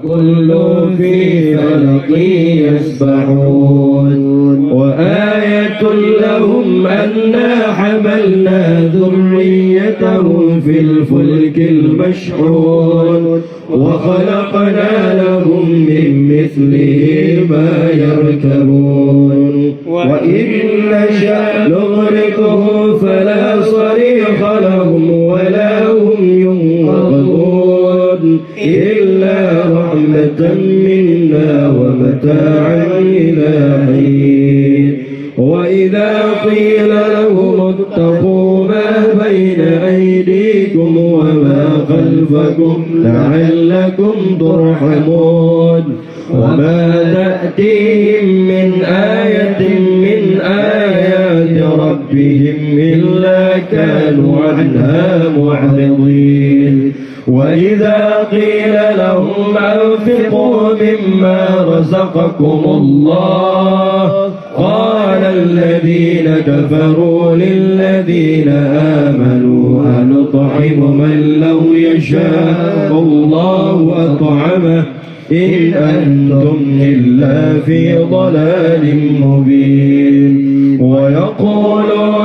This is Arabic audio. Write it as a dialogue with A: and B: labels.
A: كل في فلق يسبحون وآية لهم أنا حملنا ذريتهم في الفلك المشحون وخلقنا لهم من مثله ما يركبون وإن نشأ نغرقهم فلا صريخ لهم ولا هم ينقذون إلا رحمة منا ومتاعا إلى حين وإذا قيل لهم اتقوا ما بين أيديكم وما خلفكم لعلكم ترحمون وما تأتيهم من آية من آيات ربهم إلا كانوا عنها معرضين وإذا قيل لهم أنفقوا مما رزقكم الله قال الذين كفروا للذين آمنوا أنطعم من لو يشاء الله أطعمه إن أنتم إلا في ضلال مبين ويقولون